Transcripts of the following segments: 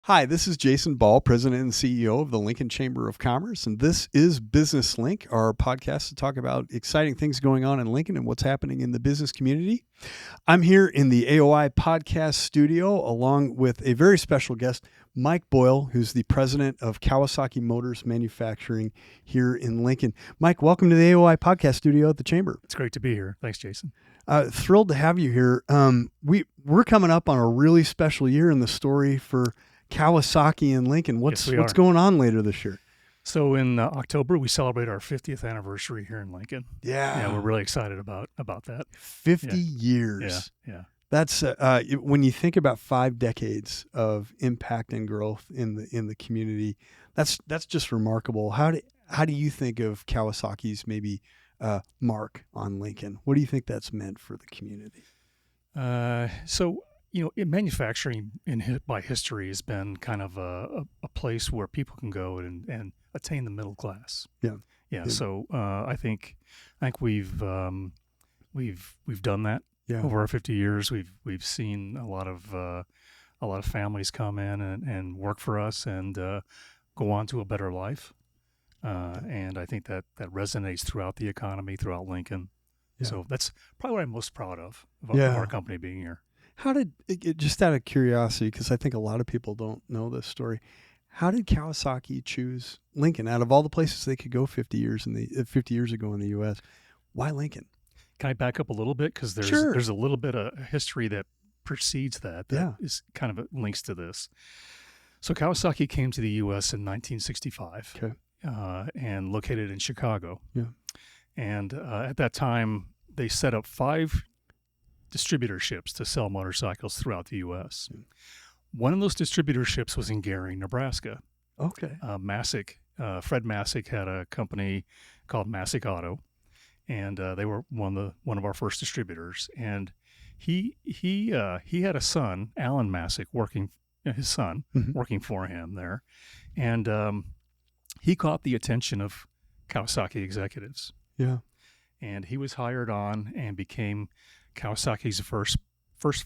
Hi, this is Jason Ball, President and CEO of the Lincoln Chamber of Commerce, and this is Business Link, our podcast to talk about exciting things going on in Lincoln and what's happening in the business community. I'm here in the AOI Podcast Studio along with a very special guest, Mike Boyle, who's the president of Kawasaki Motors Manufacturing here in Lincoln. Mike, welcome to the AOI Podcast Studio at the Chamber. It's great to be here. Thanks, Jason. Thrilled to have you here. We're coming up on a really special year in the story for Kawasaki and Lincoln. What's going on later this year? So in October, we celebrate our 50th anniversary here in Lincoln. Yeah, we're really excited about that. 50 years. Yeah. That's when you think about 5 decades of impact and growth in the community. That's just remarkable. How do you think of Kawasaki's maybe mark on Lincoln? What do you think that's meant for the community? In manufacturing by history has been kind of a place where people can go and attain the middle class. Yeah. So I think we've done that over our 50 years. We've seen a lot of families come in and work for us and go on to a better life. And I think that resonates throughout the economy, throughout Lincoln. Yeah. So that's probably what I'm most proud of our company being here. How did, just out of curiosity, because I think a lot of people don't know this story, how did Kawasaki choose Lincoln out of all the places they could go 50 years ago in the U.S.? Why Lincoln? Can I back up a little bit? Because there's a little bit of history that precedes that is kind of links to this. So Kawasaki came to the U.S. in 1965 and located in Chicago. Yeah. And at that time, they set up 5 distributorships to sell motorcycles throughout the U.S. One of those distributorships was in Gary, Nebraska. Okay. Fred Masick had a company called Masick Auto, and they were one of our first distributors. And he had a son, Alan Masick, working for him there, and he caught the attention of Kawasaki executives. Yeah. And he was hired on and became Kawasaki's first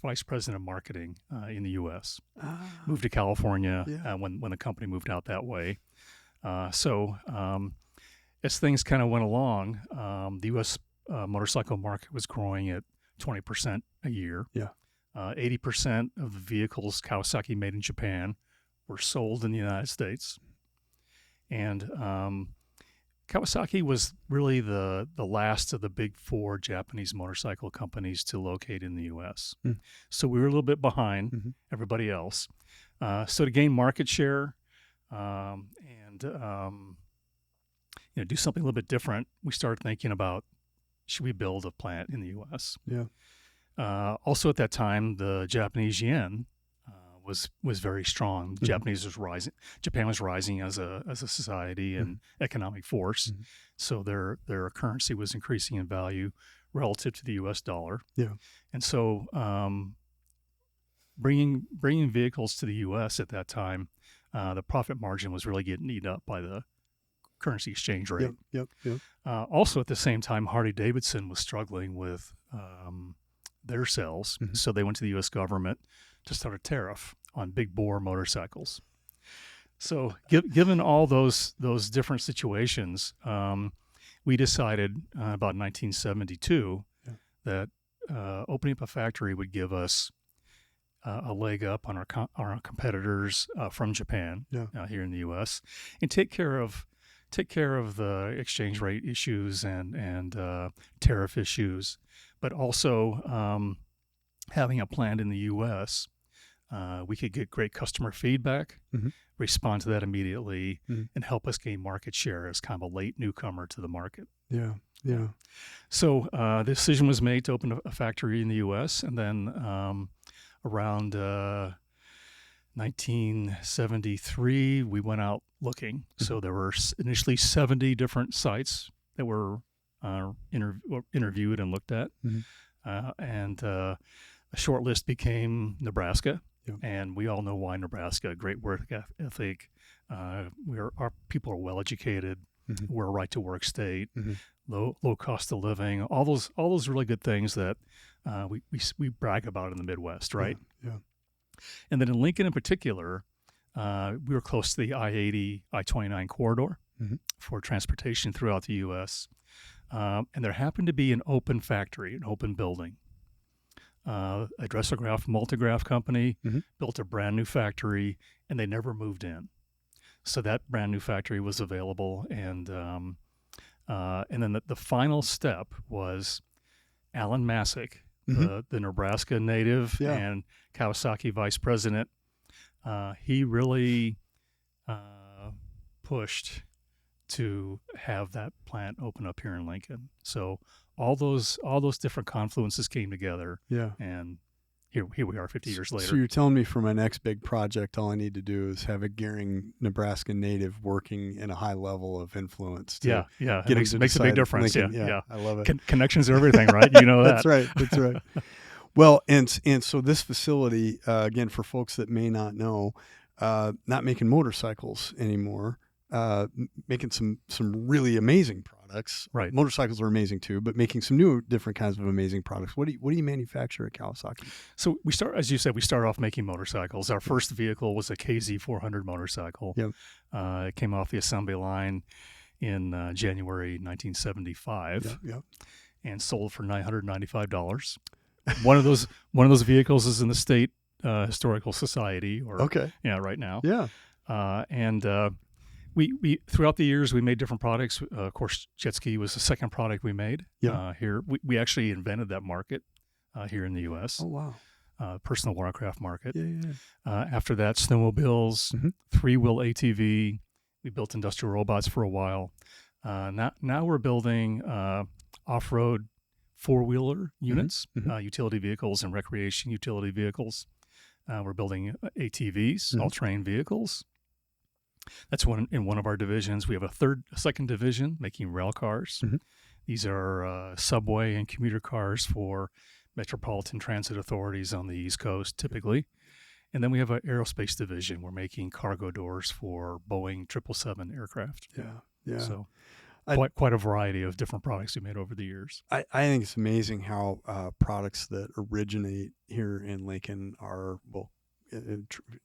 vice president of marketing in the U.S. Moved to California when the company moved out that way. So as things kind of went along, the U.S. Motorcycle market was growing at 20% a year. Yeah. 80% of the vehicles Kawasaki made in Japan were sold in the United States. And Kawasaki was really the last of the big 4 Japanese motorcycle companies to locate in the U.S. So we were a little bit behind everybody else. So to gain market share and do something a little bit different, we started thinking about, should we build a plant in the U.S.? Yeah. Also at that time, the Japanese yen was very strong. Japan was rising as a society and economic force. So their currency was increasing in value relative to the U.S. dollar. Yeah. And so bringing vehicles to the U.S. at that time, the profit margin was really getting eaten up by the currency exchange rate. Yep. Also at the same time, Harley-Davidson was struggling with their sales. So they went to the U.S. government to start a tariff on big bore motorcycles. So given all those different situations, we decided about 1972 that opening up a factory would give us a leg up on our competitors from Japan here in the U.S. and take care of the exchange rate issues and tariff issues, but also having a plant in the U.S., we could get great customer feedback, respond to that immediately, and help us gain market share as kind of a late newcomer to the market. Yeah. So the decision was made to open a factory in the U.S., and then around 1973, we went out looking. So there were initially 70 different sites that were interviewed and looked at, and a short list became Nebraska. And we all know why Nebraska. Great work ethic. Our people are well educated. We're a right to work state. Low cost of living. All those really good things that we brag about in the Midwest, right? Yeah. And then in Lincoln in particular, We were close to the I-80, I-29 corridor for transportation throughout the U.S. And there happened to be an open factory, an open building. A Dressograph Multigraph company built a brand new factory, and they never moved in. So that brand new factory was available, and then the final step was Alan Masick, the Nebraska native and Kawasaki vice president. He really pushed to have that plant open up here in Lincoln. So all those different confluences came together. Yeah. And here we are 50 years later. So you're telling me for my next big project, all I need to do is have a Gearing, Nebraska native working in a high level of influence. Yeah. It makes a big difference. Lincoln. Yeah. I love it. Connections are everything, right? You know that. That's right. Well, and so this facility, again, for folks that may not know, not making motorcycles anymore, making some really amazing products. Right. Motorcycles are amazing too, but making some new, different kinds of amazing products. What do you manufacture at Kawasaki? So we start, as you said, we start off making motorcycles. Our first vehicle was a KZ400 motorcycle. Yep. It came off the assembly line in January 1975. Yep. And sold for $995. One of those vehicles is in the State Historical Society, right now. Yeah. We throughout the years we made different products. Of course, jet ski was the second product we made. Here we actually invented that market here in the U.S. Oh wow. Personal watercraft market. Yeah. After that, snowmobiles, three-wheel ATV. We built industrial robots for a while. Now we're building off-road four-wheeler units, utility vehicles and recreation utility vehicles. We're building ATVs, all-terrain vehicles. That's in one of our divisions. We have a second division making rail cars. These are subway and commuter cars for metropolitan transit authorities on the East Coast, typically. And then we have an aerospace division. We're making cargo doors for Boeing 777 aircraft. Yeah. So quite a variety of different products we made over the years. I think it's amazing how products that originate here in Lincoln are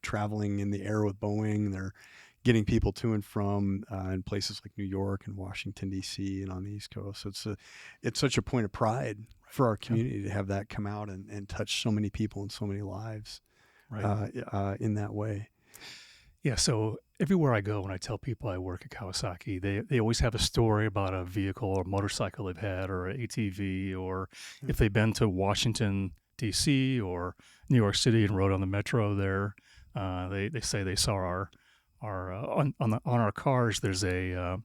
traveling in the air with Boeing. They're getting people to and from in places like New York and Washington, D.C. and on the East Coast. So it's such a point of pride for our community to have that come out and touch so many people and so many lives in that way. Yeah, so everywhere I go, when I tell people I work at Kawasaki, they always have a story about a vehicle or motorcycle they've had or an ATV, or if they've been to Washington, D.C. or New York City and rode on the metro there, they say they saw our on our cars. There's a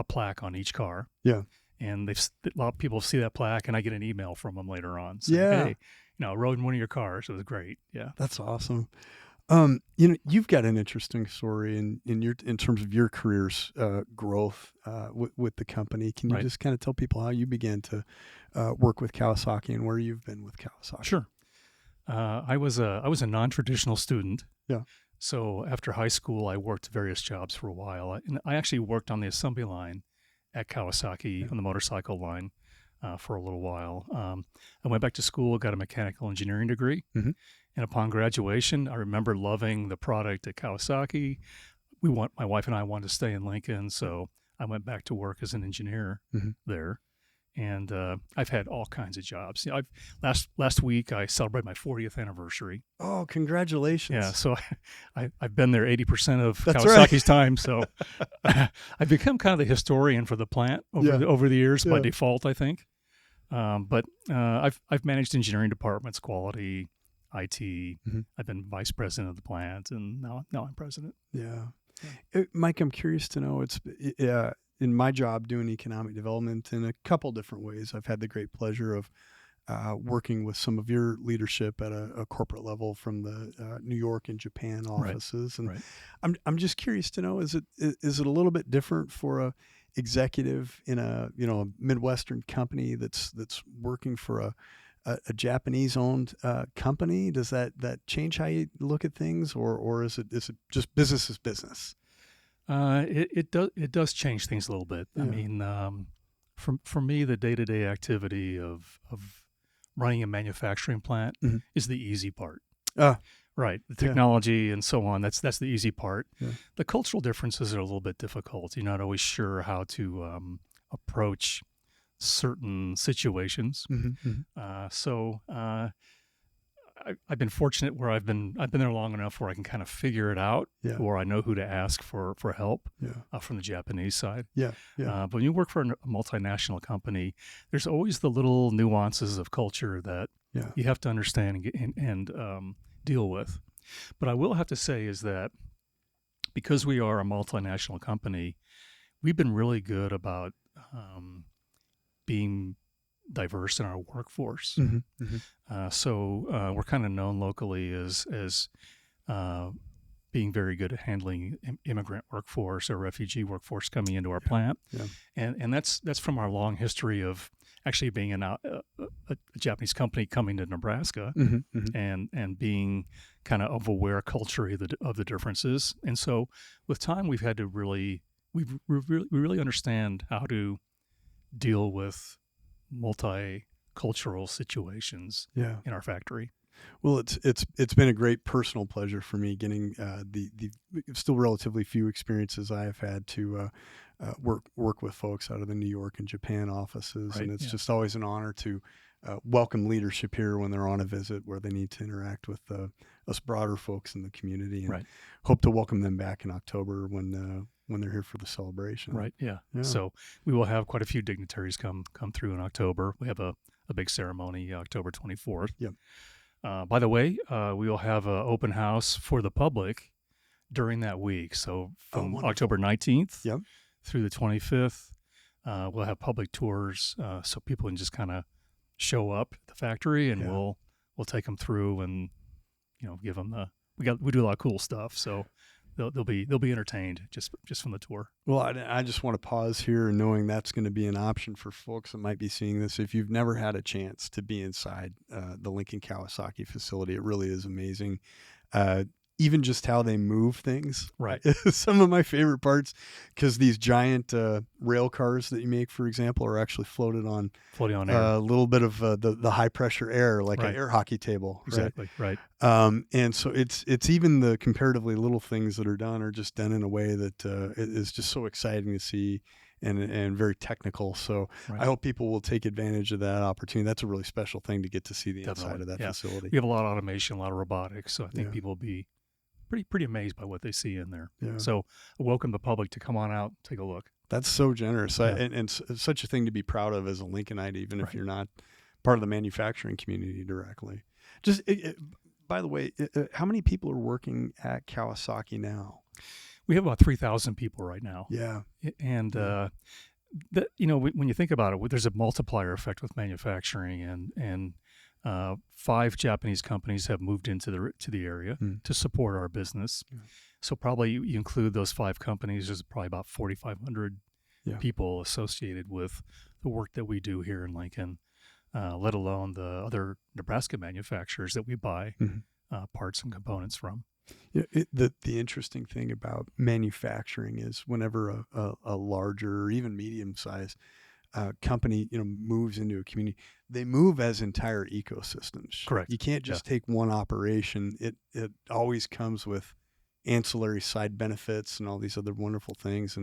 plaque on each car. Yeah, and a lot of people see that plaque, and I get an email from them later on saying, "Hey, rode in one of your cars. It was great." Yeah, that's awesome. You've got an interesting story in terms of your career's growth with the company. Can you just kind of tell people how you began to work with Kawasaki and where you've been with Kawasaki? Sure. I was a non-traditional student. Yeah. So after high school, I worked various jobs for a while. I actually worked on the assembly line at Kawasaki on the motorcycle line for a little while. I went back to school, got a mechanical engineering degree. And upon graduation, I remember loving the product at Kawasaki. My wife and I wanted to stay in Lincoln, so I went back to work as an engineer there. And I've had all kinds of jobs. Last week I celebrated my 40th anniversary. Oh, congratulations! Yeah, so I've been there 80% of Kawasaki's time. So I've become kind of the historian for the plant over the years by default, I think. But I've managed engineering departments, quality, IT. I've been vice president of the plant, and now I'm president. Yeah. Mike, I'm curious to know, it's in my job doing economic development in a couple different ways. I've had the great pleasure of working with some of your leadership at a corporate level from the New York and Japan offices. And I'm just curious to know, is it a little bit different for a executive in a Midwestern company that's working for a Japanese-owned company? Does that change how you look at things, or is it just business is business? It does change things a little bit. Yeah. I mean, for me, the day-to-day activity of running a manufacturing plant is the easy part. Right. The technology and so on, that's the easy part. Yeah. The cultural differences are a little bit difficult. You're not always sure how to approach certain situations. I've been fortunate where I've been there long enough where I can kind of figure it out, or I know who to ask for help from the Japanese side. But when you work for a multinational company, there's always the little nuances of culture that you have to understand and deal with. But I will have to say is that because we are a multinational company, we've been really good about being diverse in our workforce. So we're kind of known locally as being very good at handling immigrant workforce or refugee workforce coming into our plant. And that's from our long history of actually being a Japanese company coming to Nebraska and being kind of aware culturally of the differences. And so with time, we've had to we really understand how to deal with multicultural situations in our factory. Well, it's been a great personal pleasure for me getting the still relatively few experiences I have had to work with folks out of the New York and Japan offices, and it's just always an honor to welcome leadership here when they're on a visit where they need to interact with us broader folks in the community, and hope to welcome them back in October when they're here for the celebration. So we will have quite a few dignitaries come through in October. We have a big ceremony October 24th. By the way, we will have an open house for the public during that week. So from October 19th through the 25th, we'll have public tours so people can just kind of show up at the factory, and we'll take them through and give them we do a lot of cool stuff. So they'll be entertained just from the tour. Well, I just want to pause here, knowing that's going to be an option for folks that might be seeing this. If you've never had a chance to be inside the Lincoln Kawasaki facility, it really is amazing. Even just how they move things. Some of my favorite parts, because these giant rail cars that you make, for example, are actually floating on air. A little bit of the high pressure air, like an air hockey table. Exactly. And so it's even the comparatively little things that are just done in a way that is just so exciting to see and very technical. So I hope people will take advantage of that opportunity. That's a really special thing to get to see the inside of that facility. We have a lot of automation, a lot of robotics. So I think people will be pretty amazed by what they see in there. So I welcome the public to come on out, take a look. That's so generous. And such a thing to be proud of as a Lincolnite, even if you're not part of the manufacturing community directly. Just by the way, how many people are working at Kawasaki now? We have about 3,000 people right now. And when you think about it, there's a multiplier effect with manufacturing, and 5 Japanese companies have moved into the area to support our business. So probably you include those 5 companies, there's probably about 4,500 people associated with the work that we do here in Lincoln, let alone the other Nebraska manufacturers that we buy parts and components from. The interesting thing about manufacturing is whenever a larger or even medium-sized company moves into a community, they move as entire ecosystems. Correct. You can't just take one operation. It always comes with ancillary side benefits and all these other wonderful things.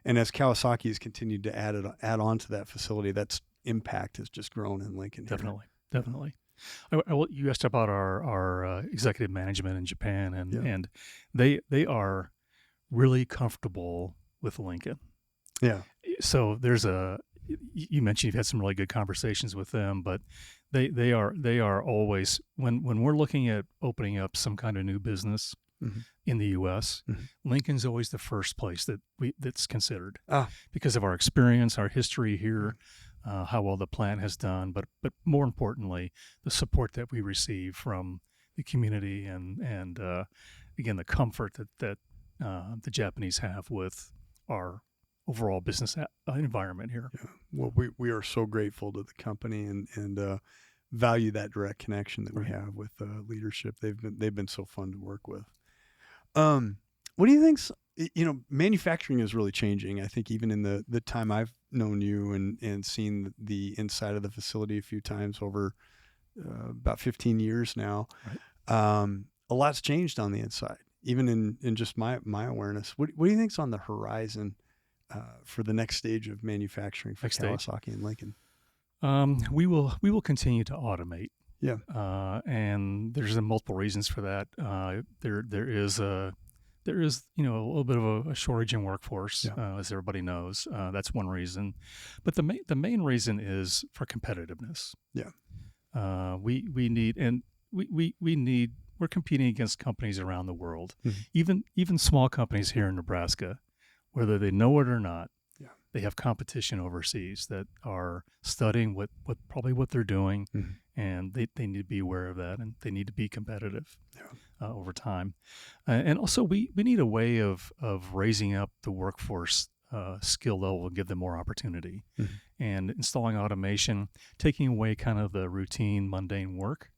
And as Kawasaki has continued to add on to that facility, that's impact has just grown in Lincoln. Definitely. You asked about our executive management in Japan, and they are really comfortable with Lincoln. So you mentioned you've had some really good conversations with them, but they are always, when we're looking at opening up some kind of new business in the U.S., Lincoln's always the first place that's considered because of our experience, our history here, how well the plant has done, but more importantly, the support that we receive from the community and again, the comfort that the Japanese have with our overall business environment here. Well, we are so grateful to the company and value that direct connection that we have with leadership. They've been so fun to work with. What do you think? Manufacturing is really changing. I think even in the time I've known you and seen the inside of the facility a few times over about 15 years now. A a lot's changed on the inside, even in just my awareness. What do you think's on the horizon for the next stage of manufacturing for Kawasaki and Lincoln? We will continue to automate. Yeah. And there's multiple reasons for that. There is a little bit of a shortage in workforce, as everybody knows. That's one reason, but the main reason is for competitiveness. Yeah. We're competing against companies around the world, even small companies here in Nebraska, whether they know it or not. They have competition overseas that are studying what they're doing, and they need to be aware of that, and they need to be competitive over time. And also, we need a way of raising up the workforce skill level and give them more opportunity. And installing automation, taking away kind of the routine, mundane work,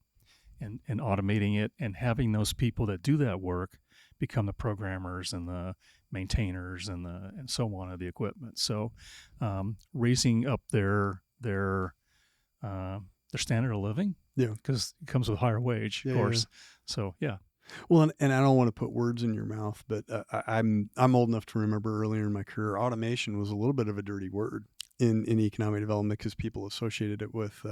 and automating it, and having those people that do that work become the programmers and the maintainers and so on of the equipment. So raising up their standard of living, because it comes with higher wage, of course. So well, and I don't want to put words in your mouth, but I'm old enough to remember earlier in my career, automation was a little bit of a dirty word in economic development, because people associated it with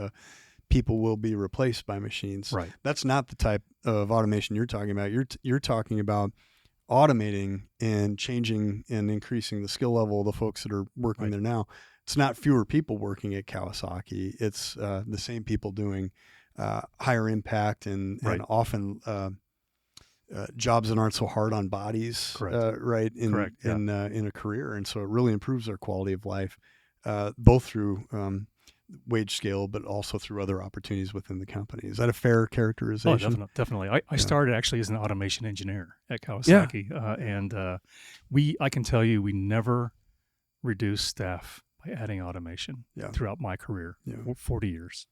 people will be replaced by machines. Right. That's not the type of automation you're talking about. You're talking about automating and changing and increasing the skill level of the folks that are working there now. It's not fewer people working at Kawasaki. It's the same people doing higher impact and often jobs that aren't so hard on bodies. Correct. In a career. And so it really improves their quality of life, both through wage scale, but also through other opportunities within the company. Is that a fair characterization? Oh, definitely. I started actually as an automation engineer at Kawasaki, and I can tell you, we never reduced staff by adding automation throughout my career, 40 years.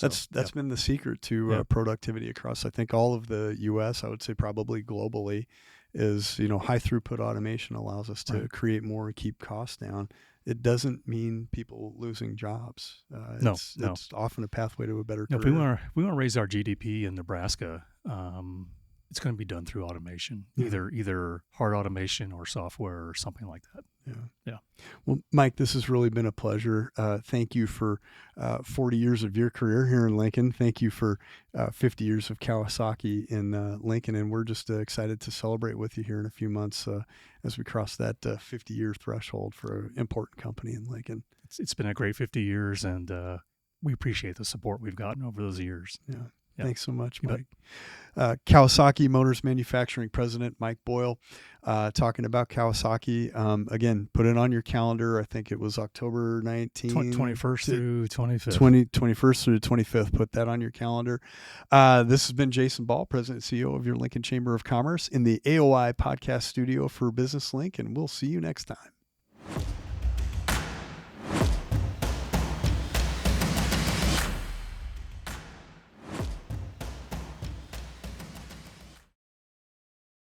That's been the secret to productivity across, I think, all of the U.S. I would say probably globally, is high throughput automation allows us to create more and keep costs down. It doesn't mean people losing jobs. It's often a pathway to a better career. If we want to raise our GDP in Nebraska, it's going to be done through automation, either hard automation or software or something like that. Yeah. Well, Mike, this has really been a pleasure. Thank you for 40 years of your career here in Lincoln. Thank you for 50 years of Kawasaki in Lincoln. And we're just excited to celebrate with you here in a few months as we cross that 50-year threshold for an important company in Lincoln. It's been a great 50 years, and we appreciate the support we've gotten over those years. Yeah. Thanks so much, Mike. Kawasaki Motors Manufacturing President Mike Boyle talking about Kawasaki. Again, put it on your calendar. I think it was October 19th. 21st through 25th. 21st through 25th. Put that on your calendar. This has been Jason Ball, President and CEO of your Lincoln Chamber of Commerce in the AOI Podcast Studio for Business Link, and we'll see you next time.